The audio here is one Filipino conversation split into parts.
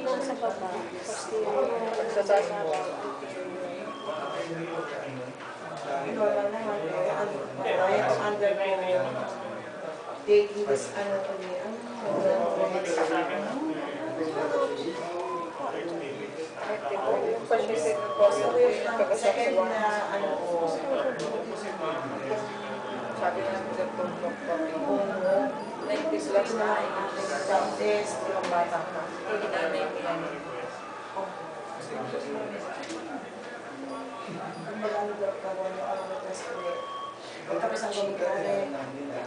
Nasa baba. Sa taas mo. Normal naman. Under taking this, ano ko niya, Yung Pacific Ocean, pagkasaksawa. Sabi na namin sa tutok ko, 90 plus na practice, yung bata pa. Tapos ang gumigari.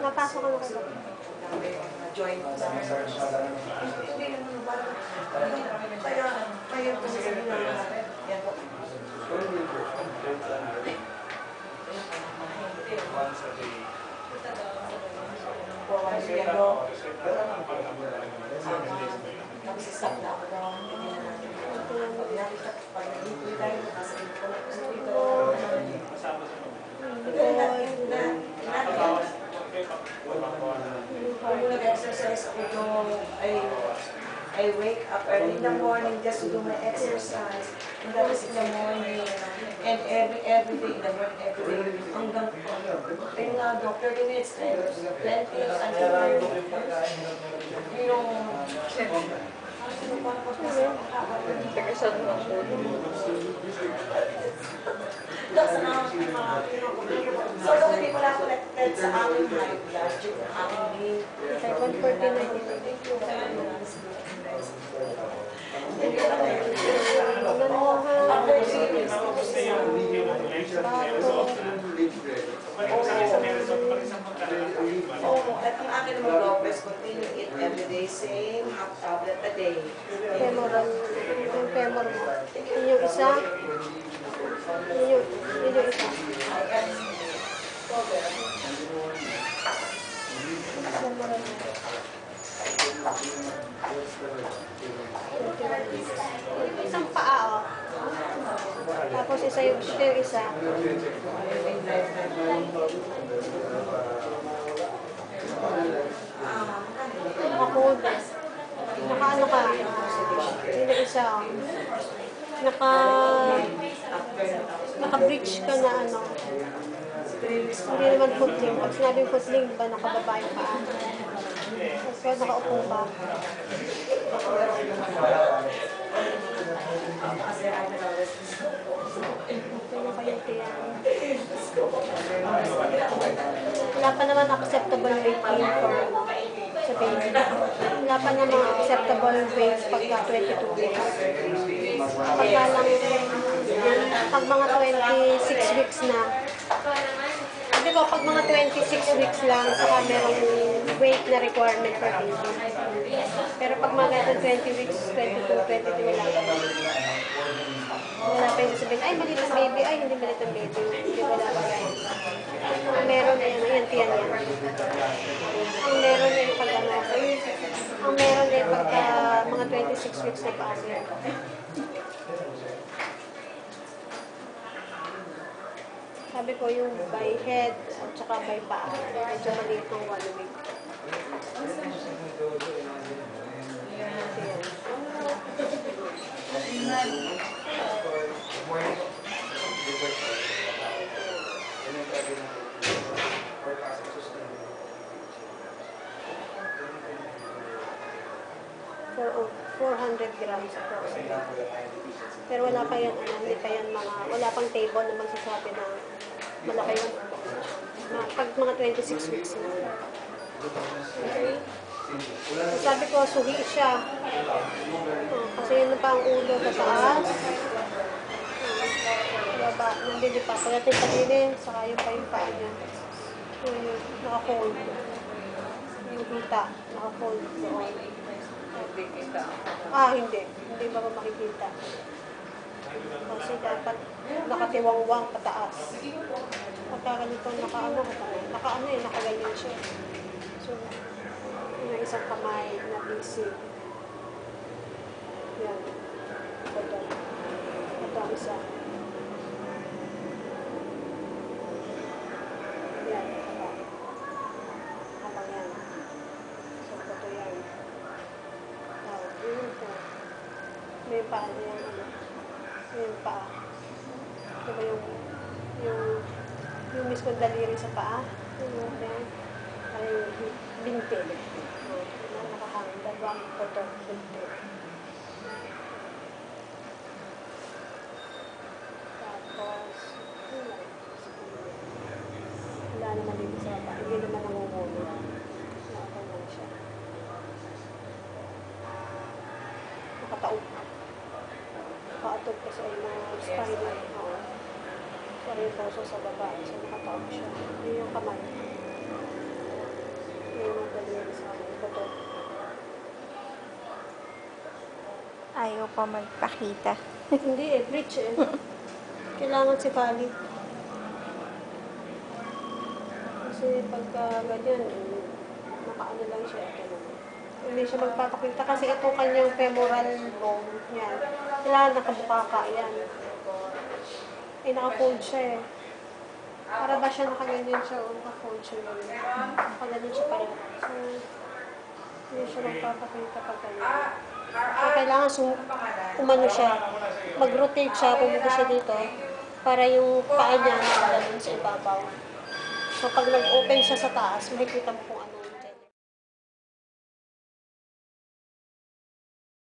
Napasok ka na kayo. Joint na. Kaya kasi sabi na, yan po. Tapos isap na ako daw. Kung nag-exercise ako doon, I wake up early in the morning just to do my exercise. And that is in the morning. And every day in the morning, every day. Hanggang, ayun nga, 30 minutes, 20, until, you know, Pagkasan mo ang ulo. so, nung hindi ko lang connected sa aming high blood, yung aming Kay 149. at ang akin naman Lopez, continue eat every day, same half tablet a day. Femoral. Yung femor mo. Yun yung isa. Yun yung isa. Femoral mo. Yung isang paa, oh. Tapos isa yung isa. Naka-cold. Naka-ano ka? Yun yung isa, oh. Naka-breach ka na ano. Hindi naman footling. Pag sinabing footling, ba nakababa yung paa? Tapos nakaupo ka. Wala pa naman acceptable weight gain for sa baby. Wala pa naman acceptable weight pagka 22 weeks. Pagka lang, pag mga 26 weeks na, di ba, pag mga 26 weeks lang, saka merong weight na requirement for baby. Pero pag mga 20 weeks, 22, 23 lang. Wala pa yung sabihin, ay, maliit ang baby, ay, hindi maliit ang baby. Hindi, wala pa yan. Ang meron na yan, ayan, tiyan yan. Ang meron na yung pag ano, ang meron na yung pagka mga 26 weeks na paano yan. Sabi ko yung by head at saka by paa. Medyo maliit ng 1 week. For 400 grams approximately. Pero wala pa yan, hindi pa yan wala pang table na magsasabi na malaki yun. Pag mga 26 weeks na. Okay? Sabi ko, suhi siya. Kasi yun pa ang ulo sa taas. Baba, nandili pa. Kaya tayo pagilin, saka yun pa yung paa niya. Yun, naka-fold. Yung hita, naka-fold doon. Hindi. Hindi ba makikita? Kasi dapat nakatiwangwang pataas. Pagka ganito, nakaganyan siya. So, yung isang kamay na busy. Yan. Ito ang isa. Yan. Habang yan. paa niya, yung paa. Diba yung mismo daliri sa paa, yung ay binti. Nakahangin, dalawang photo, binti. Tapos, wala naman dito sa baba. Hindi naman namumulo. Okay lang siya. Nakataob. Nakataob kasi ay mga spinal. Seryoso sa baba. So, nakataob siya. Hindi yung kamay. Hindi yung daliri sa akin. Ito. Ayaw pa magpakita. Hindi eh, breach eh. Kailangan si Kali. Kasi pagka ganyan, nakaano lang siya. Ito naman. Hindi siya magpapakita kasi itong kanyang femoral bone niya. Kailangan nakabukaka yan. Eh, naka-fold siya eh. Para ba siya nakaganyan siya o naka-fold siya ganyan. Nakaganyan siya pala. So, hindi siya magpapakita pag ganyan. So, kailangan umano siya. Mag-rotate siya, pumunta siya dito para yung paa niya nakaganon sa ibabaw. So, pag nag-open siya sa taas, makikita mo kung ano